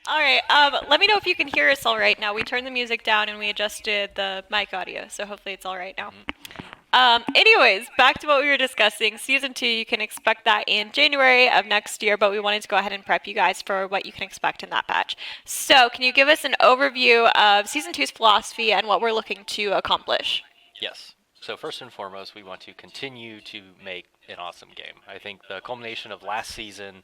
All right. Let me know if you can hear us all right now. We turned the music down and we adjusted the mic audio, so hopefully it's all right now. Mm-hmm. Anyways, back to what we were discussing. Season 2, you can expect that in January of next year, but we wanted to go ahead and prep you guys for what you can expect in that patch. So, can you give us an overview of Season 2's philosophy and what we're looking to accomplish? Yes. So first and foremost, we want to continue to make an awesome game. I think the culmination of last season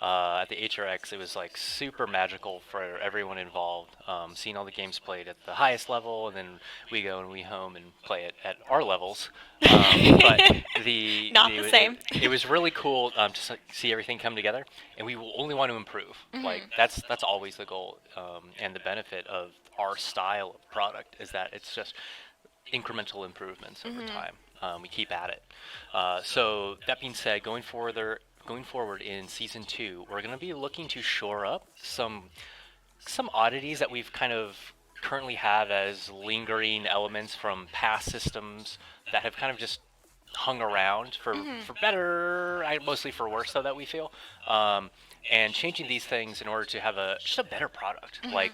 at the HRX, it was like super magical for everyone involved. Seeing all the games played at the highest level, and then we go and we home and play it at our levels. But Not the same. it was really cool to see everything come together, and we will only want to improve. Like that's always the goal, and the benefit of our style of product is that it's just incremental improvements over time. We keep at it. So that being said, going forward in season 2, we're going to be looking to shore up some oddities that we've kind of currently have as lingering elements from past systems that have kind of just hung around for better, mostly for worse though, that we feel, and changing these things in order to have just a better product. Like,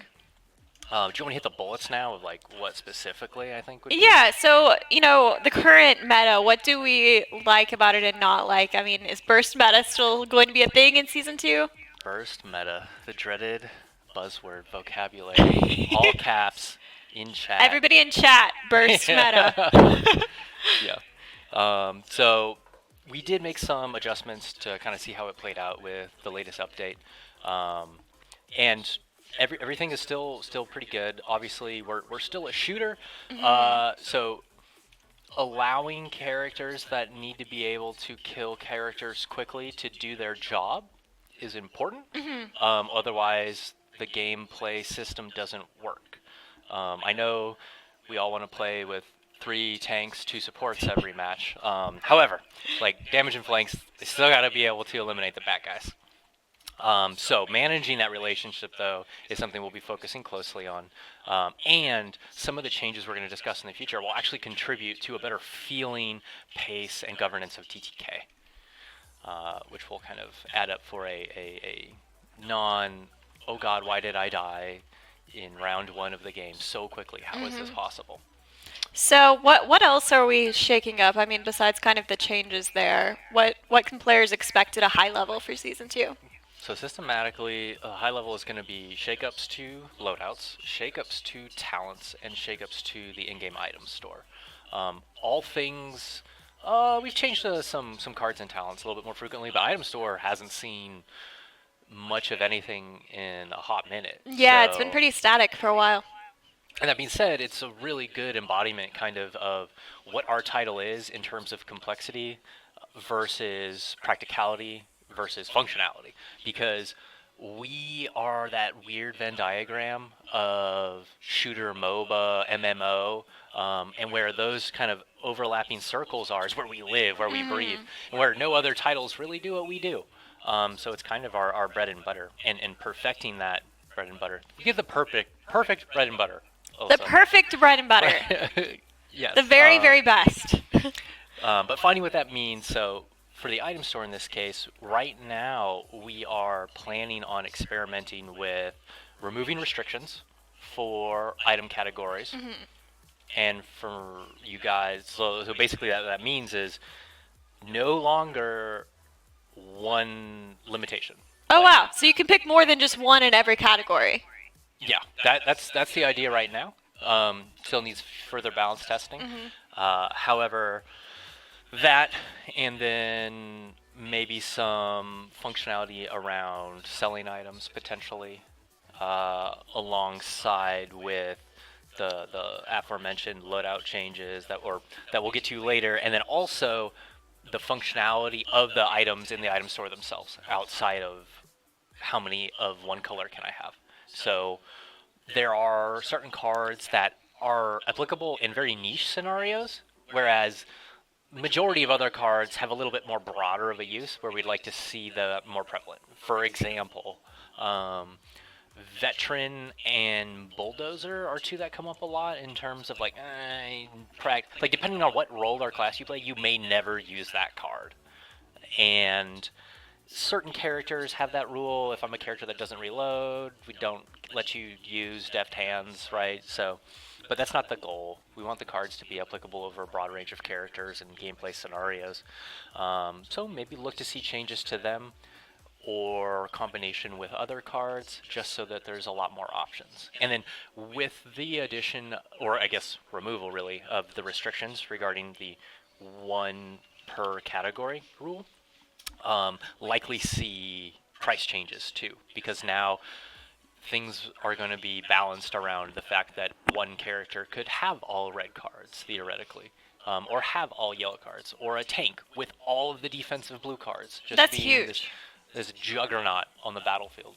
do you want to hit the bullets now of like what specifically I think would be? Yeah, so, the current meta, what do we like about it and not like? I mean, is burst meta still going to be a thing in Season 2? Burst meta, the dreaded buzzword vocabulary, all caps in chat. Everybody in chat, burst meta. Yeah. So we did make some adjustments to kind of see how it played out with the latest update, and everything is still pretty good. Obviously, we're still a shooter, so allowing characters that need to be able to kill characters quickly to do their job is important. Otherwise, the gameplay system doesn't work. I know we all want to play with 3 tanks, 2 supports every match. However, like damage and flanks, they still got to be able to eliminate the bad guys. So managing that relationship, though, is something we'll be focusing closely on. And some of the changes we're going to discuss in the future will actually contribute to a better feeling, pace, and governance of TTK, which will kind of add up for a oh god, why did I die in round 1 of the game so quickly? How is this possible? So, what else are we shaking up? I mean, besides kind of the changes there, what can players expect at a high level for Season 2? So systematically, a high level is going to be shakeups to loadouts, shakeups to talents, and shakeups to the in-game item store. All things, we've changed some cards and talents a little bit more frequently, but item store hasn't seen much of anything in a hot minute. Yeah, it's been pretty static for a while. And that being said, it's a really good embodiment kind of what our title is in terms of complexity versus practicality versus functionality, because we are that weird Venn diagram of shooter, MOBA, MMO, and where those kind of overlapping circles are is where we live, where we breathe, and where no other titles really do what we do. So it's kind of our bread and butter, and perfecting that bread and butter. We get the perfect bread and butter. Also. The perfect bread and butter. Yes. The very, very best. But finding what that means, so for the item store in this case, right now we are planning on experimenting with removing restrictions for item categories. And for you guys, so basically that means is no longer one limitation. Oh, wow. So you can pick more than just one in every category. Yeah, that's the idea right now. Still needs further balance testing. However, that and then maybe some functionality around selling items potentially, alongside with the aforementioned loadout changes that we'll get to later, and then also the functionality of the items in the item store themselves outside of how many of one color can I have. So there are certain cards that are applicable in very niche scenarios, whereas majority of other cards have a little bit more broader of a use where we'd like to see the more prevalent. For example, Veteran and Bulldozer are 2 that come up a lot in terms of like depending on what role or class you play, you may never use that card. And certain characters have that rule. If I'm a character that doesn't reload, we don't let you use deft hands, right? So, but that's not the goal. We want the cards to be applicable over a broad range of characters and gameplay scenarios. So maybe look to see changes to them or combination with other cards, just so that there's a lot more options. And then with the addition, or I guess removal really, of the restrictions regarding the one per category rule, likely see price changes too, because now things are going to be balanced around the fact that one character could have all red cards theoretically, or have all yellow cards, or a tank with all of the defensive blue cards. Just That's being huge. this juggernaut on the battlefield.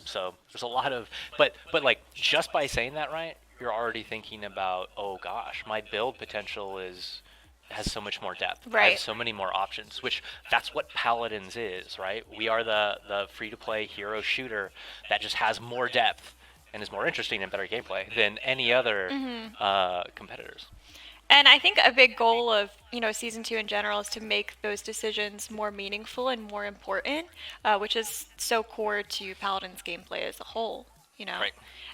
So there's a lot of, but like just by saying that, right, you're already thinking about, oh gosh, my build potential has so much more depth. I Right. have so many more options, which that's what Paladins is, right? We are the free-to-play hero shooter that just has more depth and is more interesting and better gameplay than any other competitors. And I think a big goal of season 2 in general is to make those decisions more meaningful and more important, which is so core to Paladin's gameplay as a whole. Right.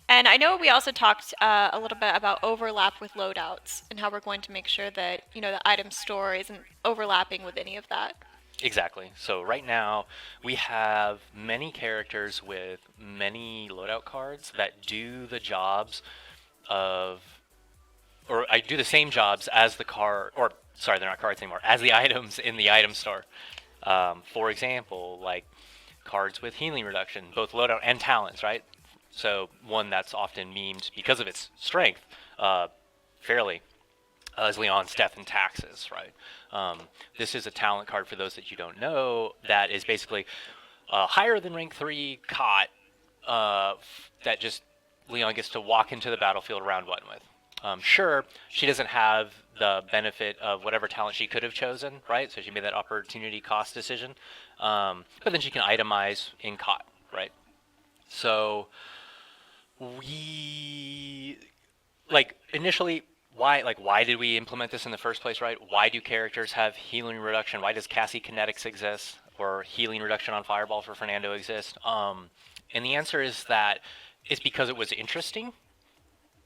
And I know we also talked a little bit about overlap with loadouts and how we're going to make sure that the item store isn't overlapping with any of that. Exactly. So right now we have many characters with many loadout cards that do the jobs of, or I do the same jobs as the card, or sorry, they're not cards anymore, as the items in the item store. For example, like cards with healing reduction, both loadout and talents, right? So one that's often memed because of its strength, fairly, is Leon's Death and Taxes, right? This is a talent card, for those that you don't know, that is basically higher than rank 3 cot, that just Leon gets to walk into the battlefield round 1 with. Sure, she doesn't have the benefit of whatever talent she could have chosen, right? So she made that opportunity cost decision. But then she can itemize in cot, right? So we, like, initially, why did we implement this in the first place, right? Why do characters have healing reduction? Why does Cassie Kinetics exist, or healing reduction on Fireball for Fernando exist? And the answer is that it's because it was interesting.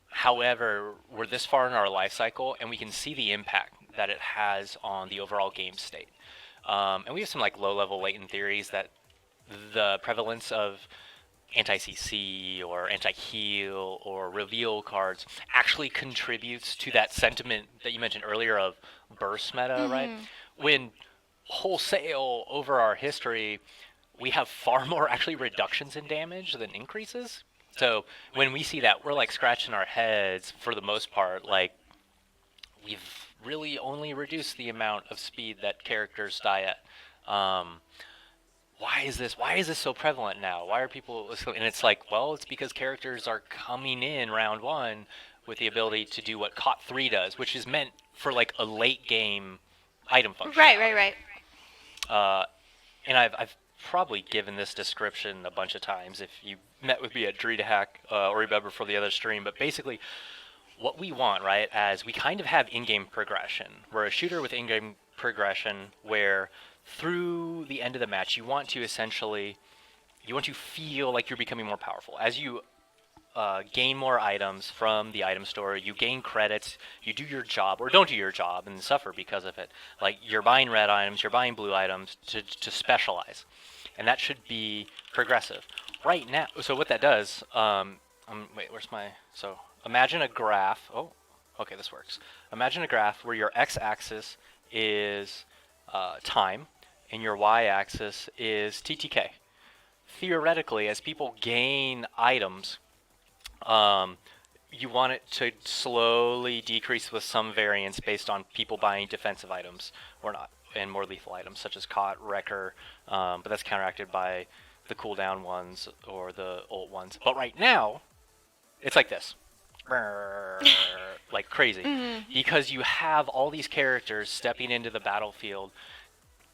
However, we're this far in our life cycle, and we can see the impact that it has on the overall game state. And we have some like low-level latent theories that the prevalence of anti-CC or anti-heal or reveal cards actually contributes to that sentiment that you mentioned earlier of burst meta, right? When wholesale over our history, we have far more actually reductions in damage than increases. So when we see that, we're like scratching our heads for the most part, like we've really only reduced the amount of speed that characters die at. Why is this so prevalent now? Why are people, and it's like, well, it's because characters are coming in round 1 with the ability to do what COT 3 does, which is meant for like a late game item function. Right. And I've probably given this description a bunch of times if you met with me at DreamHack or remember for the other stream, but basically what we want, right, as we kind of have in-game progression. We're a shooter with in-game progression where through the end of the match, you want to feel like you're becoming more powerful. As you gain more items from the item store, you gain credits, you do your job, or don't do your job and suffer because of it. Like, you're buying red items, you're buying blue items to specialize. And that should be progressive. Right now, so what that does, so imagine a graph, okay, this works. Imagine a graph where your x-axis is time, and your y-axis is TTK. Theoretically, as people gain items, you want it to slowly decrease with some variance based on people buying defensive items or not, and more lethal items such as Cot, Wrecker, but that's counteracted by the cooldown ones or the ult ones. But right now, it's like this. Like crazy. Because you have all these characters stepping into the battlefield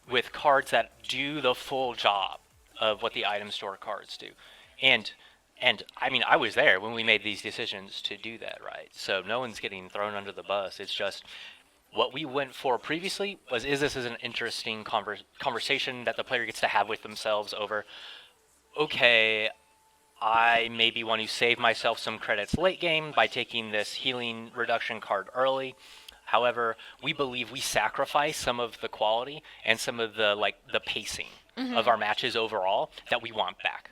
with cards that do the full job of what the item store cards do. And I mean, I was there when we made these decisions to do that, right? So no one's getting thrown under the bus. It's just What we went for previously was, is this is an interesting conversation that the player gets to have with themselves over, okay, I maybe want to save myself some credits late game by taking this healing reduction card early. However, we believe we sacrifice some of the quality and some of the the pacing of our matches overall that we want back.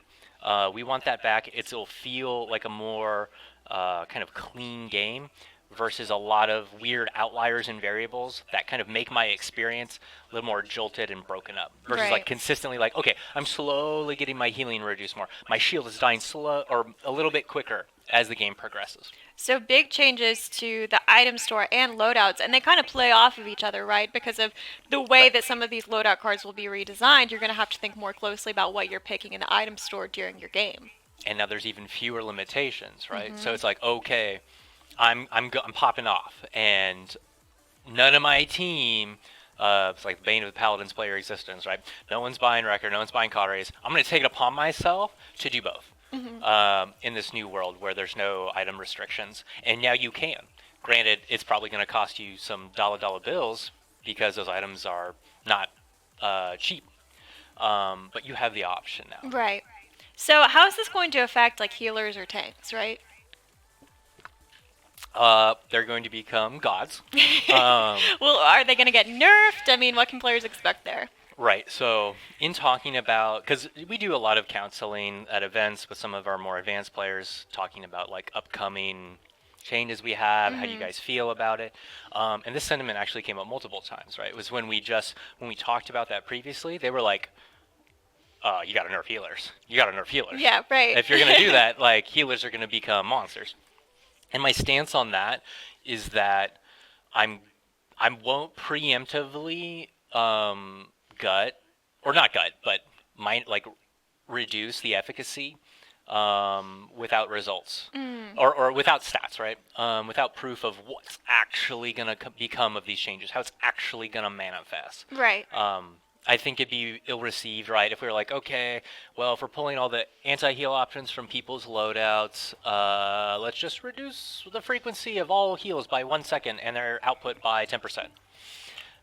We want that back. It'll feel like a more kind of clean game versus a lot of weird outliers and variables that kind of make my experience a little more jolted and broken up versus like consistently like, okay, I'm slowly getting my healing reduced more. My shield is dying slow or a little bit quicker as the game progresses. So big changes to the item store and loadouts, and they kind of play off of each other, right? Because of the way that some of these loadout cards will be redesigned, you're going to have to think more closely about what you're picking in the item store during your game. And now there's even fewer limitations, right? So it's like, okay, I'm popping off, and none of my team, it's like the bane of the Paladins player existence, right? No one's buying Wrecker, no one's buying Cauteries. I'm going to take it upon myself to do both in this new world where there's no item restrictions, and now you can. Granted, it's probably going to cost you some dollar bills because those items are not cheap, but you have the option now. Right. So how is this going to affect like healers or tanks, right? They're going to become gods. Well, are they going to get nerfed? I mean, what can players expect there? Right. So in talking about, because we do a lot of counseling at events with some of our more advanced players, talking about like upcoming changes we have, how do you guys feel about it? And this sentiment actually came up multiple times, right? It was when we talked about that previously, they were like, you got to nerf healers. You got to nerf healers. Yeah, right. If you're going to do that, like healers are going to become monsters. And my stance on that is that I won't preemptively reduce the efficacy without results or without stats, right? Without proof of what's actually going to become of these changes, how it's actually going to manifest. Right. I think it'd be ill-received, right, if we were like, okay, well, if we're pulling all the anti-heal options from people's loadouts, let's just reduce the frequency of all heals by 1 second and their output by 10%.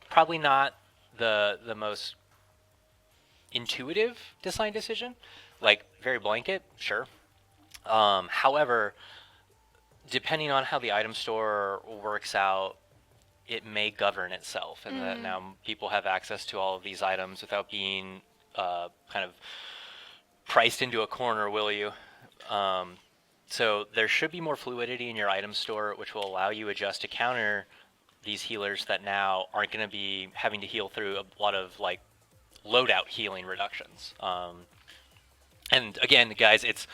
Probably not the most intuitive design decision, like very blanket, sure. However, depending on how the item store works out, it may govern itself, and that now people have access to all of these items without being kind of priced into a corner, will you? So there should be more fluidity in your item store, which will allow you adjust to counter these healers that now aren't going to be having to heal through a lot of like loadout healing reductions. And again, guys, it's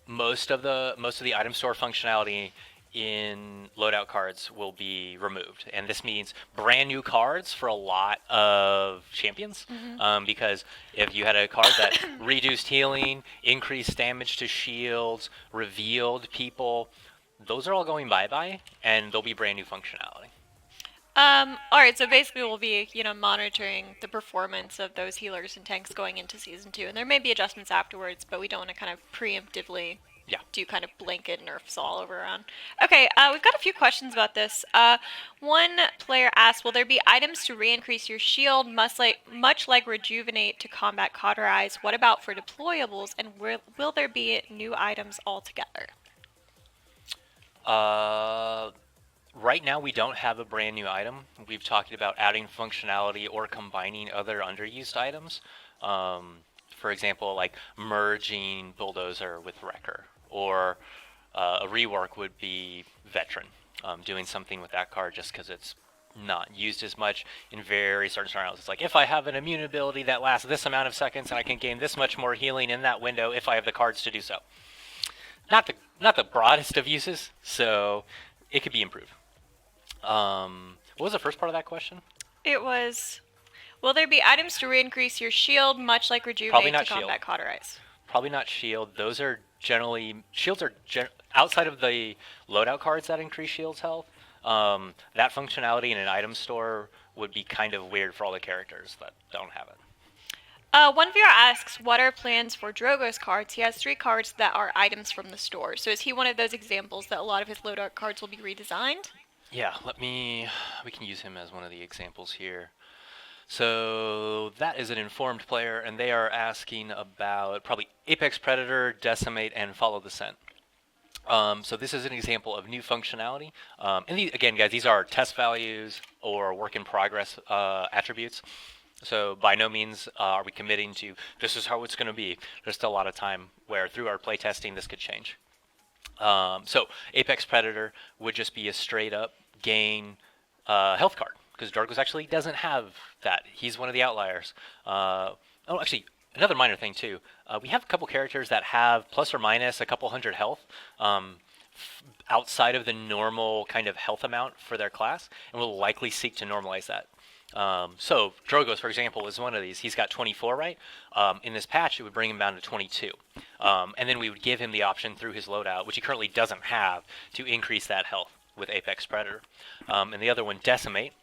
most of the item store functionality in loadout cards will be removed, and this means brand new cards for a lot of champions, because if you had a card that reduced healing, increased damage to shields, revealed people, those are all going bye-bye, and there'll be brand new functionality. All right, so basically we'll be, monitoring the performance of those healers and tanks going into Season 2, and there may be adjustments afterwards, but we don't want to kind of preemptively do kind of blanket nerfs all over around. Okay, we've got a few questions about this. One player asked, will there be items to re-increase your shield, much like Rejuvenate to combat Cauterize? What about for deployables, and will there be new items altogether? Right now, we don't have a brand new item. We've talked about adding functionality or combining other underused items. For example, like merging Bulldozer with Wrecker, or a rework would be Veteran, doing something with that card just because it's not used as much in very certain scenarios. It's like, if I have an immune ability that lasts this amount of seconds and I can gain this much more healing in that window if I have the cards to do so. Not the broadest of uses, so it could be improved. What was the first part of that question? It was, will there be items to re-increase your shield, much like Rejuvenate to combat Cauterize? Probably not shield. Those are generally, shields are outside of the loadout cards that increase shield's health. That functionality in an item store would be kind of weird for all the characters that don't have it. One viewer asks, what are plans for Drogo's cards? He has 3 cards that are items from the store. So is he one of those examples that a lot of his loadout cards will be redesigned? Yeah, we can use him as one of the examples here. So that is an informed player, and they are asking about probably Apex Predator, Decimate, and Follow the Scent. So this is an example of new functionality. And again, guys, these are test values or work in progress attributes. So by no means are we committing to this is how it's going to be. There's still a lot of time where through our playtesting this could change. So Apex Predator would just be a straight up gain health card because Drogo's actually doesn't have that. He's one of the outliers. Actually, another minor thing too. We have a couple characters that have plus or minus a couple hundred health outside of the normal kind of health amount for their class, and we'll likely seek to normalize that. So Drogo's, for example, is one of these. He's got 24, right? In this patch, it would bring him down to 22. And then we would give him the option through his loadout, which he currently doesn't have, to increase that health with Apex Predator. And the other one, Decimate,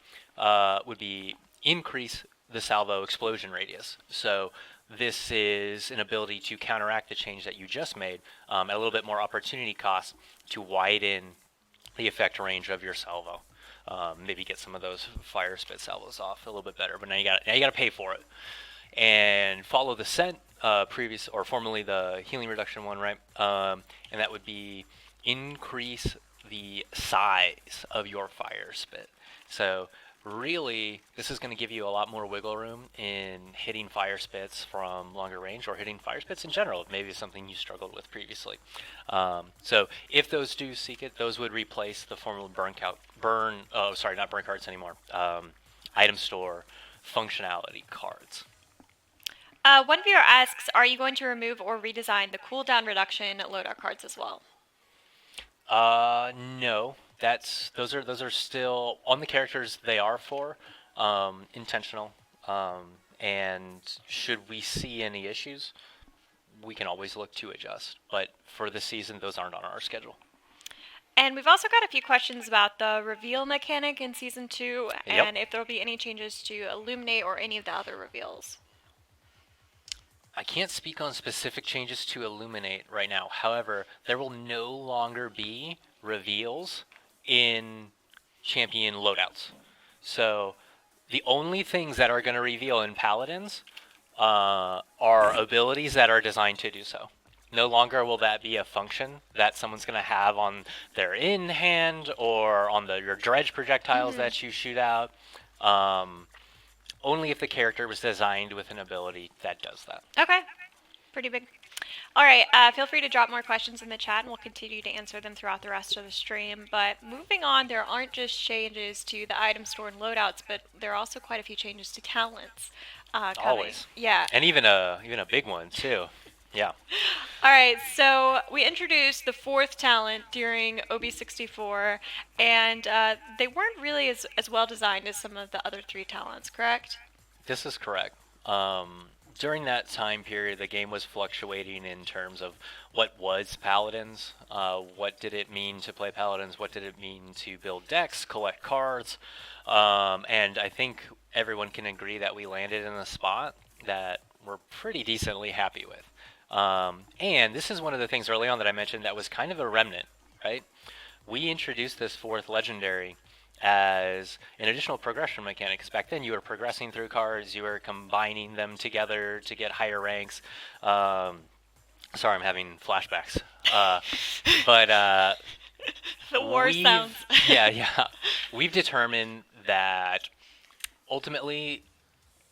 would be increase the salvo explosion radius. So this is an ability to counteract the change that you just made at a little bit more opportunity cost to widen the effect range of your salvo. Maybe get some of those fire spit salvos off a little bit better, but now you got to pay for it. And Follow the Scent, formerly the healing reduction one, right? And that would be increase the size of your fire spit. So really, this is going to give you a lot more wiggle room in hitting fire spits from longer range or hitting fire spits in general. Maybe it's something you struggled with previously. So if those do seek it, those would replace the former not burn cards anymore. Item store functionality cards. One viewer asks, are you going to remove or redesign the cooldown reduction loadout cards as well? No. Those are still on the characters they are for, intentional. And should we see any issues, we can always look to adjust. But for this season, those aren't on our schedule. And we've also got a few questions about the reveal mechanic in Season 2, Yep. and if there will be any changes to Illuminate or any of the other reveals. I can't speak on specific changes to Illuminate right now. However, there will no longer be reveals in champion loadouts. So the only things that are going to reveal in Paladins are abilities that are designed to do so. No longer will that be a function that someone's going to have on their in-hand or on your dredge projectiles that you shoot out. Only if the character was designed with an ability that does that. Okay. Pretty big. All right. Feel free to drop more questions in the chat, and we'll continue to answer them throughout the rest of the stream. But moving on, there aren't just changes to the item store and loadouts, but there are also quite a few changes to talents. Always. Yeah. And even a big one, too. Yeah. All right, so we introduced the fourth talent during OB64, and they weren't really as well designed as some of the other three talents, correct? This is correct. During that time period, the game was fluctuating in terms of what was Paladins, what did it mean to play Paladins, what did it mean to build decks, collect cards, and I think everyone can agree that we landed in a spot that we're pretty decently happy with. And this is one of the things early on that I mentioned that was kind of a remnant, right? We introduced this fourth legendary as an additional progression mechanic. Because back then you were progressing through cards, you were combining them together to get higher ranks. Sorry, I'm having flashbacks. But the war sounds. yeah. We've determined that ultimately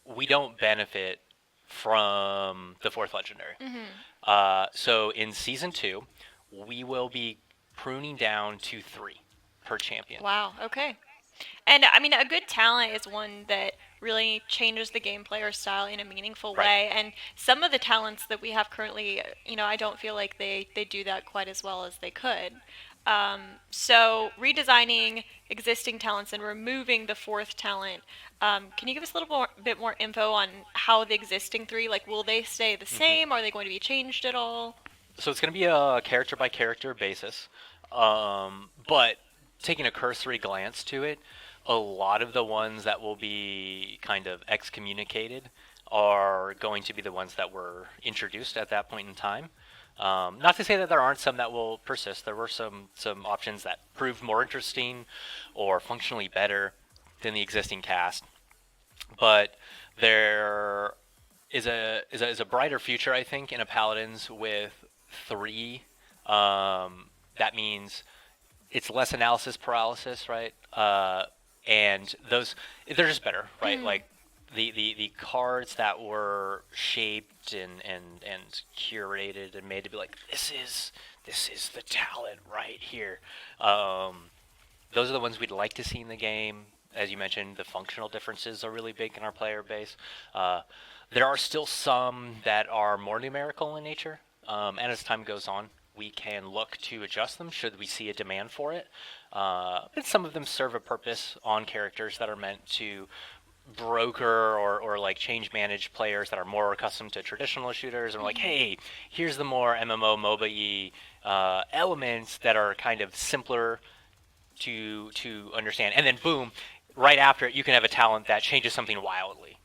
we don't benefit from the fourth legendary. So in Season 2, we will be pruning down to 3 per champion. Wow, okay. And I mean, a good talent is one that really changes the gameplay or style in a meaningful way. And some of the talents that we have currently, I don't feel like they do that quite as well as they could. So redesigning existing talents and removing the fourth talent, can you give us a little bit more info on how the existing 3, will they stay the same? Are they going to be changed at all? So it's going to be a character by character basis, but taking a cursory glance to it, a lot of the ones that will be kind of excommunicated are going to be the ones that were introduced at that point in time. Not to say that there aren't some that will persist. There were some options that proved more interesting or functionally better than the existing cast, but there is a brighter future, I think, in a Paladins with 3. That means it's less analysis paralysis, right? And those, they're just better, right? Like the cards that were shaped and curated and made to be like, this is the talent right here. Those are the ones we'd like to see in the game. As you mentioned, the functional differences are really big in our player base. There are still some that are more numerical in nature, and as time goes on, we can look to adjust them should we see a demand for it. And some of them serve a purpose on characters that are meant to broker or like change manage players that are more accustomed to traditional shooters, and like, hey, here's the more MMO MOBA-y elements that are kind of simpler to understand, and then boom, right after it, you can have a talent that changes something wildly,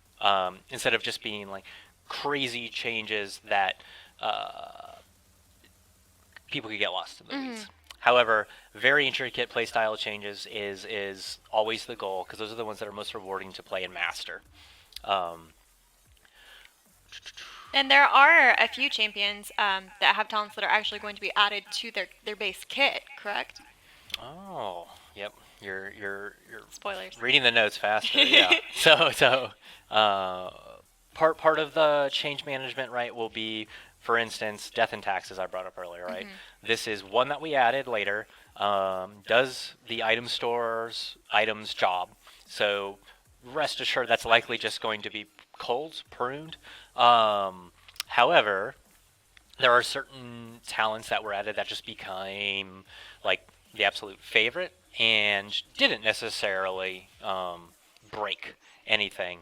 instead of just being like crazy changes that people could get lost in the weeds. However, very intricate playstyle changes is always the goal, because those are the ones that are most rewarding to play and master. And there are a few champions that have talents that are actually going to be added to their base kit, correct? Oh, yep. You're Spoilers. reading the notes faster. Yeah. So part of the change management, right, will be, for instance, death and taxes I brought up earlier, right? This is one that we added later. Does the item store's items job? So rest assured that's likely just going to be culled, pruned. However, there are certain talents that were added that just became like the absolute favorite and didn't necessarily break anything.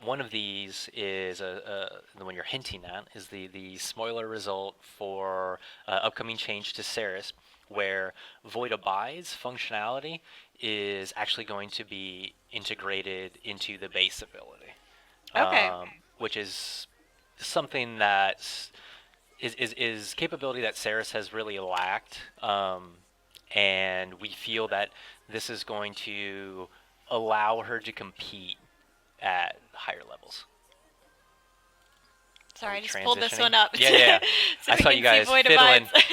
One of these is the one you're hinting at is the spoiler result for upcoming change to Ceres, where Void Abide's functionality is actually going to be integrated into the base ability. Okay. Which is something that is capability that Ceres has really lacked, and we feel that this is going to allow her to compete at higher levels. Sorry, I just pulled this one up. Yeah. So I we saw can you guys see Void fiddling. Abides.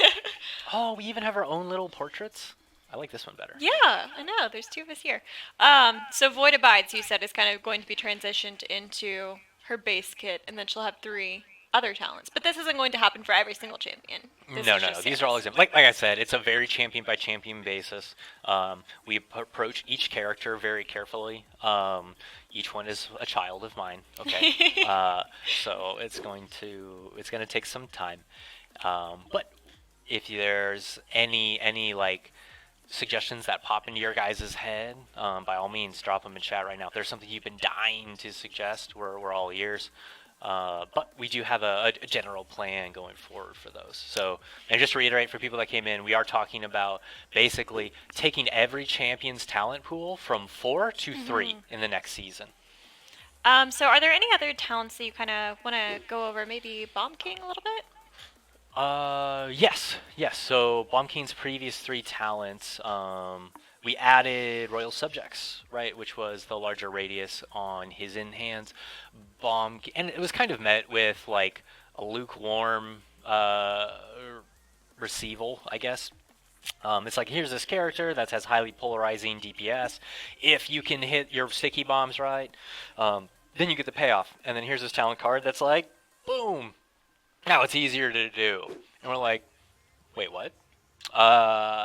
Oh, we even have our own little portraits. I like this one better. Yeah, I know. There's 2 of us here. So Void Abides, you said, is kind of going to be transitioned into her base kit, and then she'll have 3 other talents. But this isn't going to happen for every single champion. No. These are all examples. Like I said, it's a very champion by champion basis. We approach each character very carefully. Each one is a child of mine. Okay. So it's going to take some time. But if there's any like suggestions that pop into your guys' head, by all means, drop them in chat right now. If there's something you've been dying to suggest, we're all ears. But we do have a general plan going forward for those. So, and just to reiterate for people that came in, we are talking about basically taking every champion's talent pool from 4 to 3 in the next season. So are there any other talents that you kind of want to go over? Maybe Bomb King a little bit? Yes. So Bomb King's previous 3 talents, we added Royal Subjects, right, which was the larger radius on his in-hands. And it was kind of met with like a lukewarm receival, I guess. It's like, here's this character that has highly polarizing DPS. If you can hit your sticky bombs right, then you get the payoff. And then here's this talent card that's like, boom, now it's easier to do. And we're like, wait, what?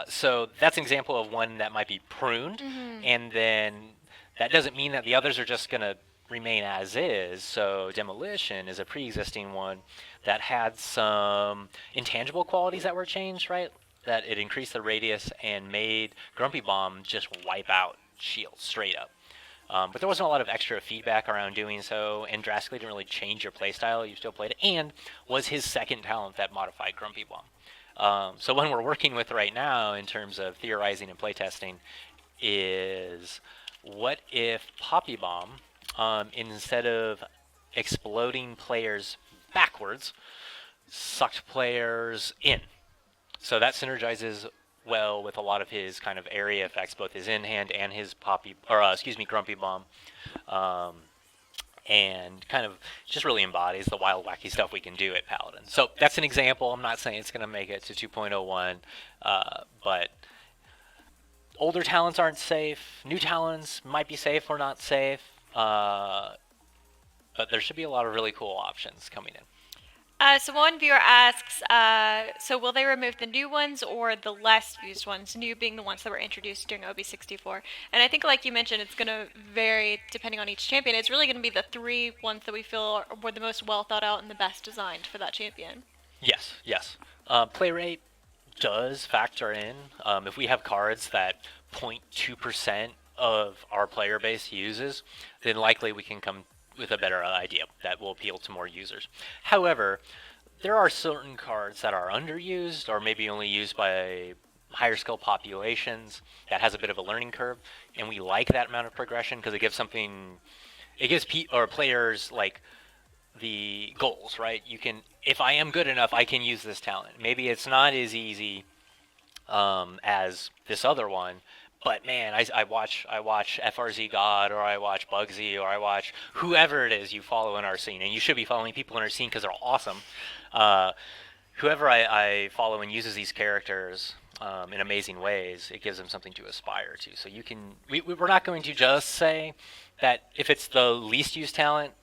So that's an example of one that might be pruned, and then that doesn't mean that the others are just going to remain as is. So Demolition is a pre-existing one that had some intangible qualities that were changed, right? That it increased the radius and made Grumpy Bomb just wipe out shields straight up. But there wasn't a lot of extra feedback around doing so, and drastically didn't really change your playstyle. You still played it, and was his second talent that modified Grumpy Bomb. So one we're working with right now in terms of theorizing and playtesting is, what if Poppy Bomb, instead of exploding players backwards, sucked players in. So that synergizes well with a lot of his kind of area effects, both his in hand and his Grumpy Bomb, and kind of just really embodies the wild, wacky stuff we can do at Paladins. So that's an example. I'm not saying it's going to make it to 2.01, but older talents aren't safe. New talents might be safe or not safe, but there should be a lot of really cool options coming in. So one viewer asks, so will they remove the new ones or the less used ones? New being the ones that were introduced during OB64. And I think, like you mentioned, it's going to vary depending on each champion. It's really going to be the 3 ones that we feel were the most well thought out and the best designed for that champion. Yes. Play rate does factor in. If we have cards that 0.2% of our player base uses, then likely we can come with a better idea that will appeal to more users. However, there are certain cards that are underused or maybe only used by higher skill populations that has a bit of a learning curve, and we like that amount of progression because it gives players like the goals, right? If I am good enough, I can use this talent. Maybe it's not as easy as this other one, but man, I watch FRZ God, or I watch Bugsy, or I watch whoever it is you follow in our scene, and you should be following people in our scene because they're awesome. Whoever I follow and uses these characters in amazing ways, it gives them something to aspire to. So we're not going to just say that if it's the least used talent,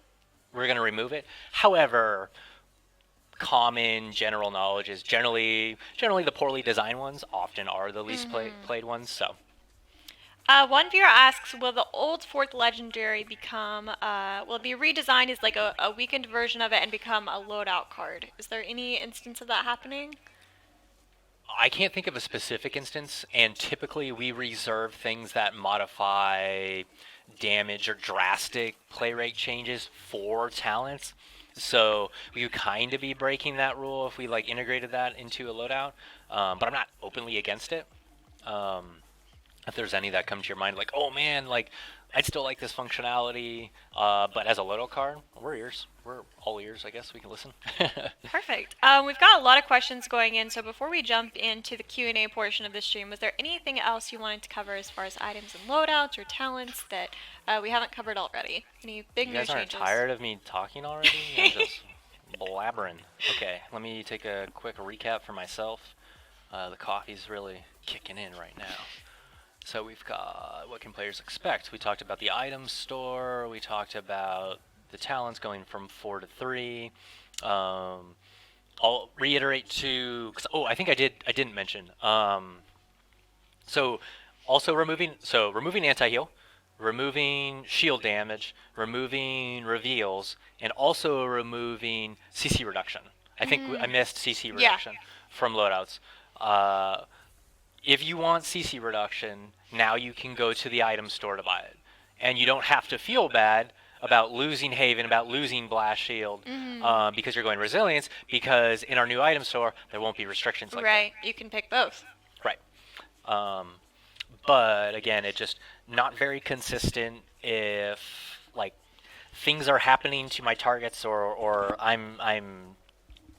we're going to remove it. However, common general knowledge is generally the poorly designed ones often are the least played ones. So. One viewer asks, will the old 4th legendary become, will it be redesigned as like a weakened version of it and become a loadout card? Is there any instance of that happening? I can't think of a specific instance, and typically we reserve things that modify damage or drastic play rate changes for talents. So we would kind of be breaking that rule if we like integrated that into a loadout, but I'm not openly against it. If there's any that come to your mind, like, oh man, like I'd still like this functionality, but as a loadout card, we're ears. We're all ears, I guess. We can listen. Perfect. We've got a lot of questions going in, so before we jump into the Q&A portion of the stream, was there anything else you wanted to cover as far as items and loadouts or talents that we haven't covered already? Any big news changes? You guys aren't tired of me talking already? I'm just blabbering. Okay, let me take a quick recap for myself. The coffee's really kicking in right now. So we've got what can players expect. We talked about the item store. We talked about the talents going from 4 to 3. I'll reiterate too. I think I didn't mention. So removing anti-heal, removing shield damage, removing reveals, and also removing CC reduction. I think I missed CC reduction from loadouts. If you want CC reduction, now you can go to the item store to buy it. And you don't have to feel bad about losing Haven, about losing Blast Shield, because you're going Resilience, because in our new item store, there won't be restrictions like that. Right, you can pick both. Right. But again, it's just not very consistent if, like, things are happening to my targets or I'm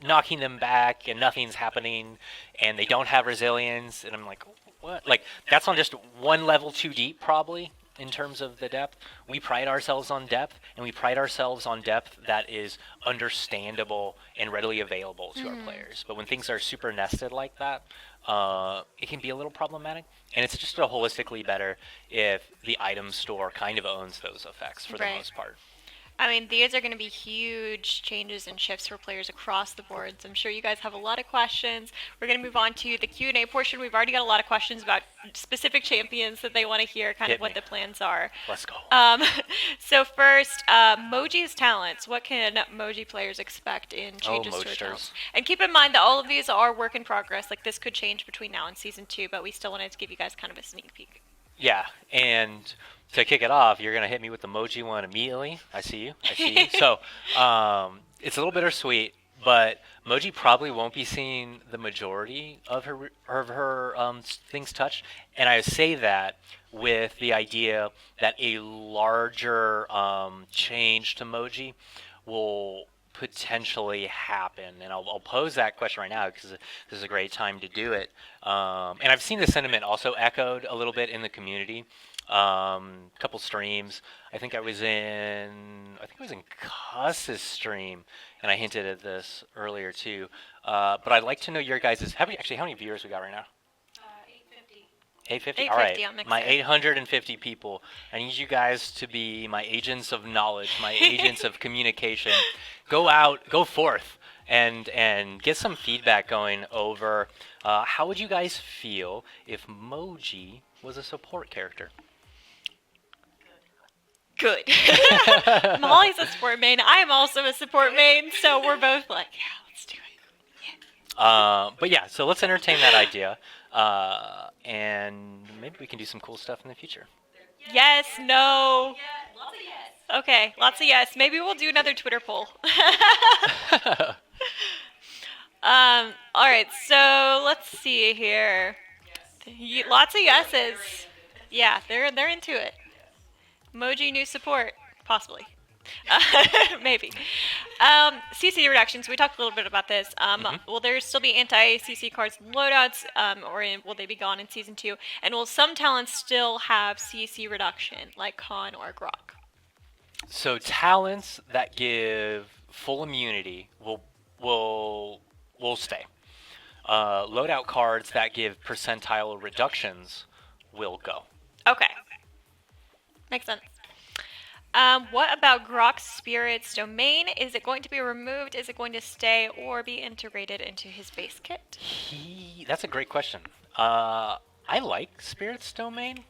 knocking them back and nothing's happening and they don't have resilience and I'm like, what? Like, that's on just one level too deep probably in terms of the depth. We pride ourselves on depth, and we pride ourselves on depth that is understandable and readily available to our players. But when things are super nested like that, it can be a little problematic, and it's just holistically better if the item store kind of owns those effects for the most part. I mean, these are going to be huge changes and shifts for players across the boards. I'm sure you guys have a lot of questions. We're going to move on to the Q&A portion. We've already got a lot of questions about specific champions that they want to hear, kind of what the plans are. Let's go. So first, Moji's talents. What can Moji players expect in changes to their talents? And keep in mind that all of these are work in progress. Like, this could change between now and Season 2, but we still wanted to give you guys kind of a sneak peek. Yeah, and to kick it off, you're going to hit me with the Moji one immediately. I see you. So it's a little bittersweet, but Moji probably won't be seeing the majority of her things touched. And I say that with the idea that a larger change to Moji will potentially happen? And I'll pose that question right now because this is a great time to do it. And I've seen the sentiment also echoed a little bit in the community. Couple streams. I think it was in Cuss's stream, and I hinted at this earlier too. But I'd like to know your guys' how many viewers we got right now? 850? All right. My 850 people. I need you guys to be my agents of knowledge, my agents of communication. Go forth, and get some feedback going over how would you guys feel if Moji was a support character? Good. Molly's a support main. I am also a support main, so we're both like, yeah, let's do it. But yeah, so let's entertain that idea. And maybe we can do some cool stuff in the future. Yes, no. Lots of yes. Okay, lots of yes. Maybe we'll do another Twitter poll. All right, so let's see here. Lots of yeses. Yeah, they're into it. Moji new support, possibly. Maybe. CC reductions, we talked a little bit about this. Will there still be anti-CC cards and loadouts, or will they be gone in Season 2? And will some talents still have CC reduction, like Khan or Grok? So talents that give full immunity will stay. Loadout cards that give percentile reductions will go. Okay. Makes sense. What about Grok's Spirit's domain? Is it going to be removed? Is it going to stay or be integrated into his base kit? That's a great question. I like Spirit's domain.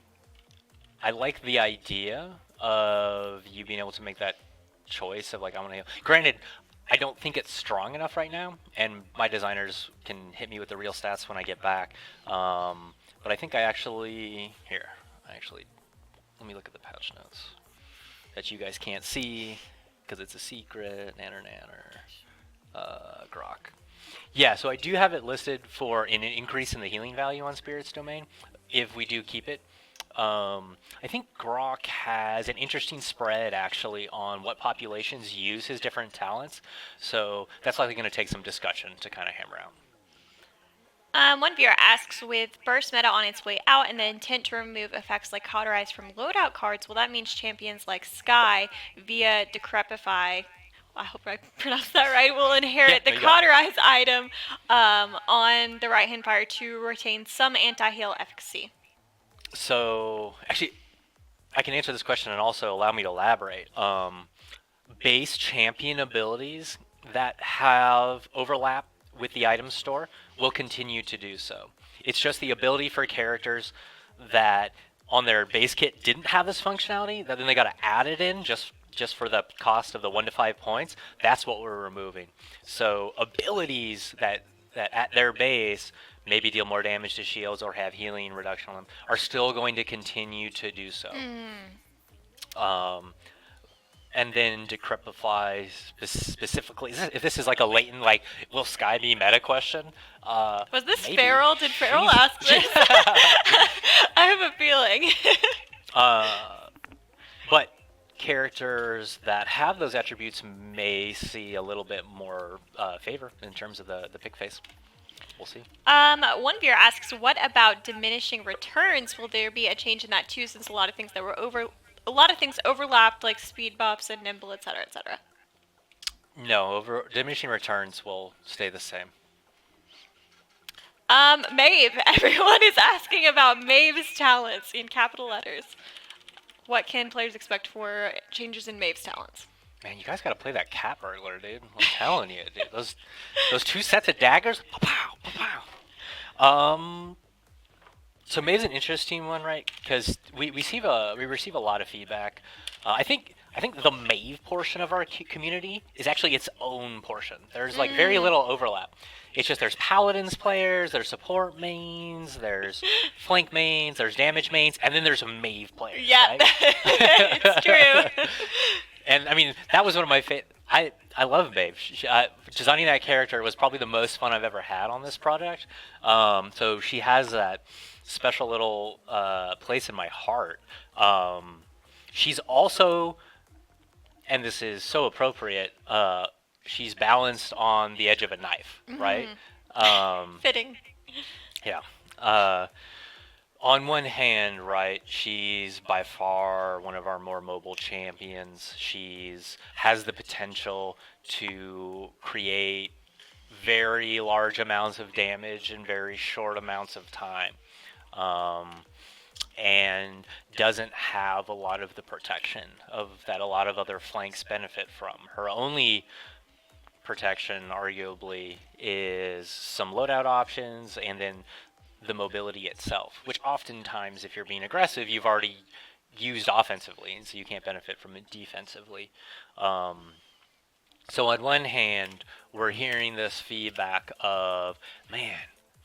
I like the idea of you being able to make that choice of like, I want to. Granted, I don't think it's strong enough right now, and my designers can hit me with the real stats when I get back. But I think let me look at the patch notes that you guys can't see because it's a secret. Nanner. Grok. Yeah, so I do have it listed for an increase in the healing value on Spirit's domain if we do keep it. I think Grok has an interesting spread actually on what populations use his different talents, so that's likely going to take some discussion to kind of hammer out. One viewer asks, with burst meta on its way out and the intent to remove effects like Hi-Rez from loadout cards, will that mean champions like Sky via Decrepify, I hope I pronounced that right, will inherit the Hi-Rez item on the right-hand fire to retain some anti-heal efficacy? So, actually, I can answer this question and also allow me to elaborate. Base champion abilities that have overlap with the item store will continue to do so. It's just the ability for characters that on their base kit didn't have this functionality, that then they got to add it in just for the cost of the 1 to 5 points. That's what we're removing. So abilities that at their base maybe deal more damage to shields or have healing reduction on them are still going to continue to do so. And then Decrepify specifically, if this is like a latent, like, will Sky be meta question? Was this maybe. Feral? Did Feral ask this? I have a feeling. But characters that have those attributes may see a little bit more favor in terms of the pick face. We'll see. One viewer asks, what about diminishing returns? Will there be a change in that too, since a lot of things overlapped, like speed buffs and nimble, etc., etc.? No, diminishing returns will stay the same. Maeve. Everyone is asking about Maeve's talents in capital letters. What can players expect for changes in Maeve's talents? Man, you guys got to play that cat burglar, dude. I'm telling you, dude. Those 2 sets of daggers. Pow, pow, pow. So Maeve's an interesting one, right? Because we receive a lot of feedback. I think the Maeve portion of our community is actually its own portion. There's like very little overlap. It's just there's Paladins players, there's support mains, there's flank mains, there's damage mains, and then there's Maeve players. Yeah, right? It's true. And I mean, that was one of my I love Maeve. Designing that character was probably the most fun I've ever had on this project. So she has that special little place in my heart. She's also, and this is so appropriate, she's balanced on the edge of a knife, right? Fitting. Yeah. On one hand, right, she's by far one of our more mobile champions. She's has the potential to create very large amounts of damage in very short amounts of time. And doesn't have a lot of the protection of that a lot of other flanks benefit from. Her only protection, arguably, is some loadout options and then the mobility itself, which oftentimes, if you're being aggressive, you've already used offensively, and so you can't benefit from it defensively. So on one hand, we're hearing this feedback of, man,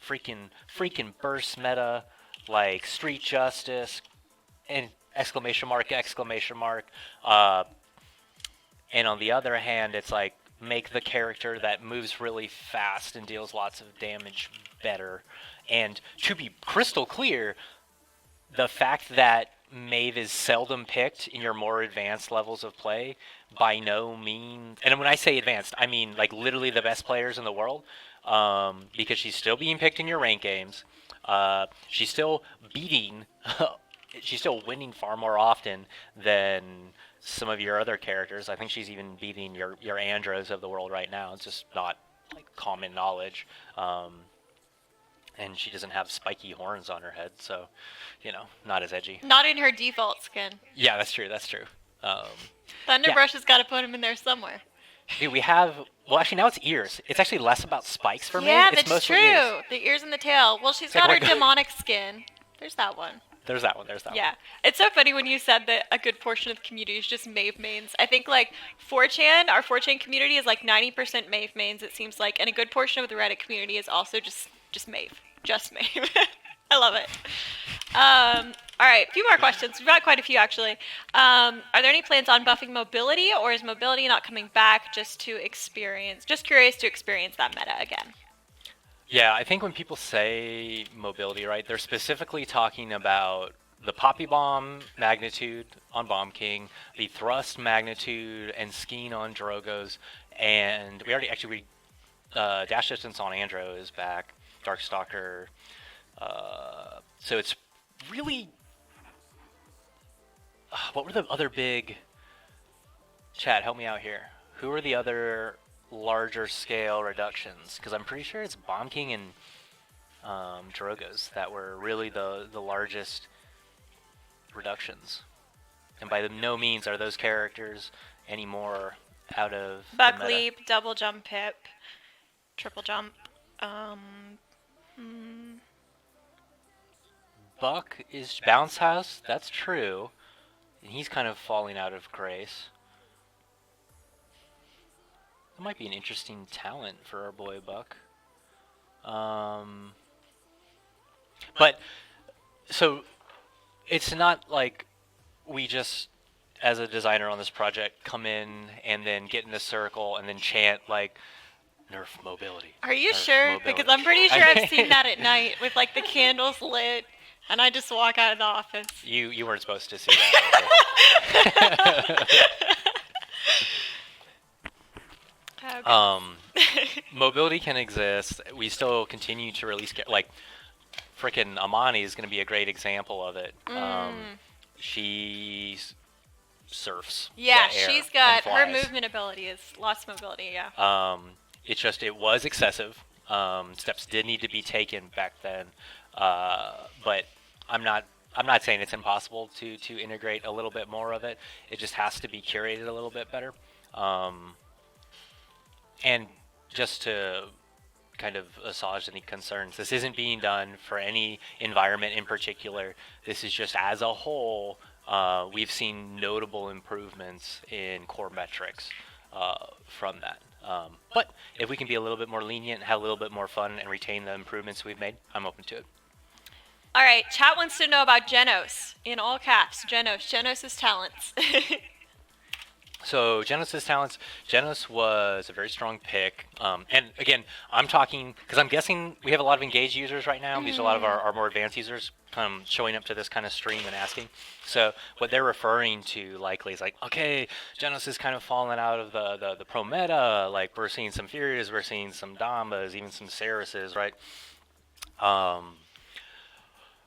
freaking burst meta, like street justice, and exclamation mark. And on the other hand, it's like, make the character that moves really fast and deals lots of damage better. And to be crystal clear, the fact that Maeve is seldom picked in your more advanced levels of play, by no means, and when I say advanced, I mean like literally the best players in the world, because she's still being picked in your rank games. She's still she's still winning far more often than some of your other characters. I think she's even beating your Andros of the world right now. It's just not like common knowledge. And she doesn't have spiky horns on her head, so, not as edgy. Not in her default skin. Yeah, that's true. Thunderbrush has got to put him in there somewhere. Dude, we have... Well, actually, now it's ears. It's actually less about spikes for me. Yeah, It's that's mostly true. ears. The ears and the tail. Well, she's It's got like her demonic skin. There's that one. There's that one. Yeah. It's so funny when you said that a good portion of the community is just Maeve mains. I think, like, 4chan, our 4chan community is like 90% Maeve mains, it seems like, and a good portion of the Reddit community is also just Maeve. Just Maeve. I love it. All right, a few more questions. We've got quite a few, actually. Are there any plans on buffing mobility, or is mobility not coming back just curious to experience that meta again? Yeah, I think when people say mobility, right, they're specifically talking about the Poppy Bomb magnitude on Bomb King, the Thrust magnitude and Skiing on Drogos, and Dash Distance on Andro is back, Darkstalker. So it's really... what were the other big... Chat, help me out here. Who are the other larger scale reductions? Because I'm pretty sure it's Bomb King and Drogos that were really the largest reductions. And by no means are those characters any more out of Buck the meta. Leap, Double Jump Pip, Triple Jump. Buck is Bounce House, that's true. And he's kind of falling out of grace. That might be an interesting talent for our boy Buck. But, so, it's not like we just, as a designer on this project, come in and then get in a circle and then chant, like, nerf mobility. Are you nerf sure? mobility. Because I'm pretty sure I've seen that at night with, like, the candles lit, and I just walk out of the office. You weren't supposed to see that. Mobility can exist. We still continue to release, like, frickin' Amani is going to be a great example of it. She surfs. Yeah, the air she's got, and her flies. movement ability is lots of mobility, yeah. It was excessive. Steps did need to be taken back then. But I'm not saying it's impossible to integrate a little bit more of it. It just has to be curated a little bit better. And just to kind of assuage any concerns, this isn't being done for any environment in particular. This is just as a whole, we've seen notable improvements in core metrics from that. But if we can be a little bit more lenient, have a little bit more fun, and retain the improvements we've made, I'm open to it. All right, chat wants to know about Genos. In all caps, Genos' talents. So Genos' talents. Genos was a very strong pick, and again, I'm talking because I'm guessing we have a lot of engaged users right now. These are a lot of our more advanced users showing up to this kind of stream and asking. So what they're referring to likely is like, okay, Genos is kind of falling out of the pro meta. Like we're seeing some Furias, we're seeing some Dambas, even some Saruses, right?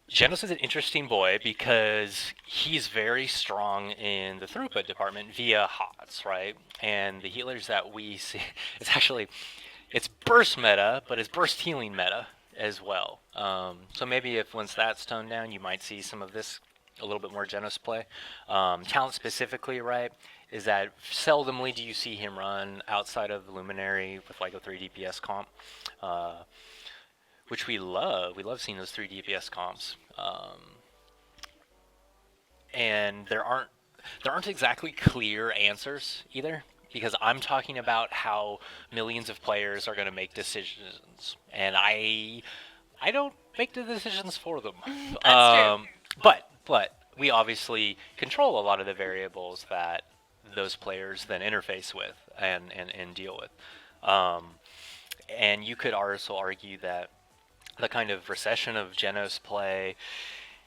Genos is an interesting boy because he's very strong in the throughput department via HOTS, right? And the healers that we see, it's burst meta, but it's burst healing meta as well. So maybe if once that's toned down, you might see some of this a little bit more Genos play. Talent specifically, right, is that seldomly do you see him run outside of Luminary with like a 3 DPS comp. Which we love. We love seeing those 3 DPS comps. And there aren't exactly clear answers either, because I'm talking about how millions of players are going to make decisions, and I don't make the decisions for them. That's true. But we obviously control a lot of the variables that those players then interface with and deal with. And you could also argue that the kind of recession of Genos play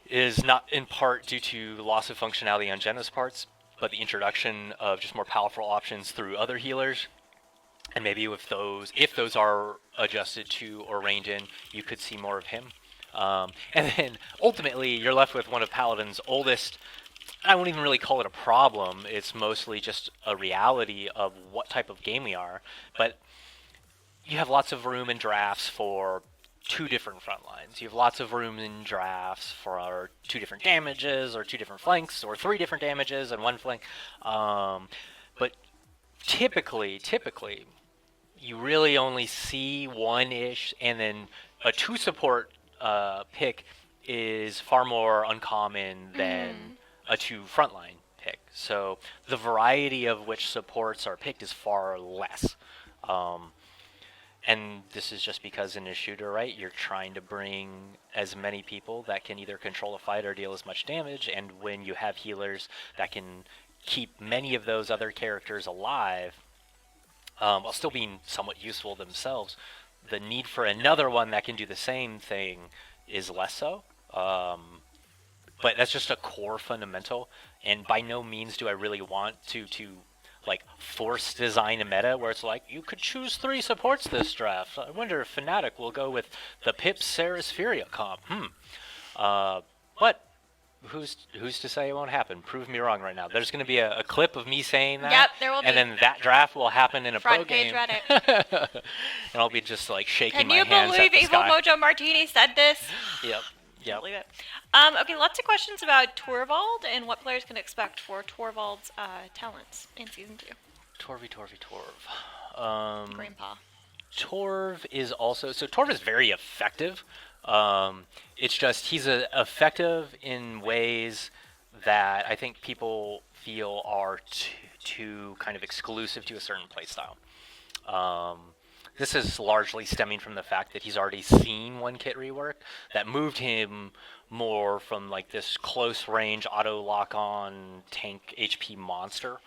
is not in part due to loss of functionality on Genos parts, but the introduction of just more powerful options through other healers. And maybe if those are adjusted to or reined in, you could see more of him. And then ultimately, you're left with one of Paladins' oldest. I won't even really call it a problem. It's mostly just a reality of what type of game we are. But you have lots of room in drafts for 2 different front lines. You have lots of room in drafts for our 2 different damages, or 2 different flanks, or 3 different damages and 1 flank. But typically, you really only see 1-ish, and then a 2 support pick is far more uncommon than a 2 frontline pick. So the variety of which supports are picked is far less. And this is just because in a shooter, right, you're trying to bring as many people that can either control a fight or deal as much damage, and when you have healers that can keep many of those other characters alive, while still being somewhat useful themselves, the need for another one that can do the same thing is less so. But that's just a core fundamental, and by no means do I really want to like force design a meta where it's like you could choose 3 supports this draft. I wonder if Fnatic will go with the Pip Saris Furia comp. But who's to say it won't happen? Prove me wrong right now. There's going to be a clip of me saying that. Yep, there will be. And then that draft will happen in a Front pro game. page Reddit. And I'll be just like shaking Can my you hands believe at the Evil sky. Mojo Martini said this? Yep. Can't believe it. Okay, lots of questions about Torvald and what players can expect for Torvald's talents in Season 2. Torv. Grandpa. Torv is also... So Torv is very effective. It's just he's effective in ways that I think people feel are too kind of exclusive to a certain playstyle. This is largely stemming from the fact that he's already seen 1 kit rework that moved him more from like this close range auto lock on tank HP monster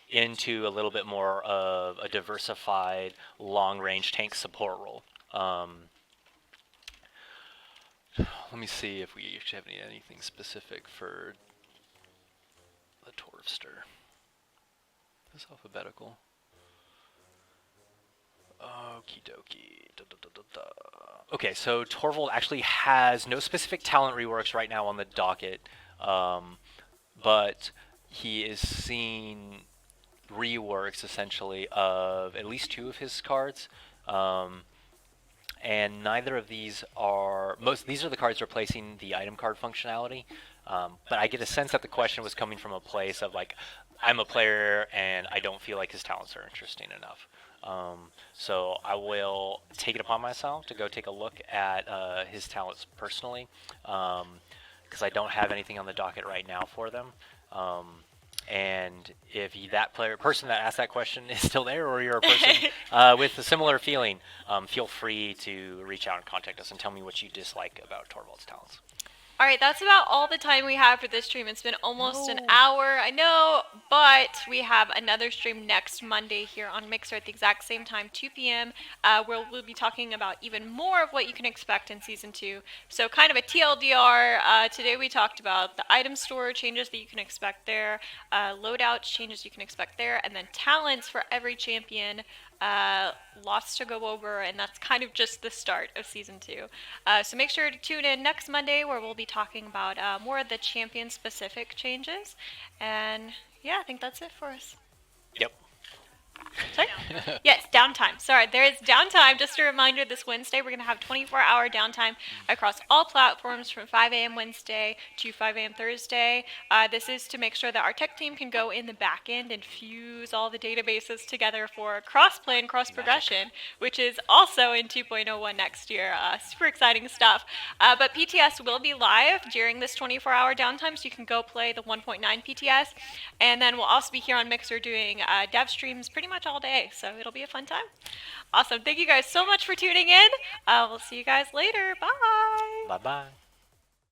into a little bit more of a diversified long range tank support role. Let me see if we actually have anything specific for the Torvster. Is this alphabetical? Okie dokie. Okay, so Torvald actually has no specific talent reworks right now on the docket, but he is seeing reworks essentially of at least 2 of his cards, and neither of these are these are the cards replacing the item card functionality. But I get a sense that the question was coming from a place of like, I'm a player and I don't feel like his talents are interesting enough. So I will take it upon myself to go take a look at his talents personally, because I don't have anything on the docket right now for them. And if that person that asked that question is still there, or you're a person with a similar feeling, feel free to reach out and contact us and tell me what you dislike about Torvald's talents. All right, that's about all the time we have for this stream. It's been almost an hour, I know, but we have another stream next Monday here on Mixer at the exact same time, 2 p.m., where we'll be talking about even more of what you can expect in Season 2. So kind of a TLDR, today we talked about the item store changes that you can expect there, loadouts changes you can expect there, and then talents for every champion. Lots to go over, and that's kind of just the start of Season 2. So make sure to tune in next Monday where we'll be talking about more of the champion-specific changes. And yeah, I think that's it for us. Yep. Sorry? Yes, downtime. Sorry, there is downtime. Just a reminder, this Wednesday we're going to have 24-hour downtime across all platforms from 5 a.m. Wednesday to 5 a.m. Thursday. This is to make sure that our tech team can go in the back end and fuse all the databases together for cross-play and cross-progression, which is also in 2.01 next year. Super exciting stuff. But PTS will be live during this 24-hour downtime, so you can go play the 1.9 PTS. And then we'll also be here on Mixer doing dev streams pretty much all day, so it'll be a fun time. Awesome. Thank you guys so much for tuning in. We'll see you guys later. Bye. Bye-bye.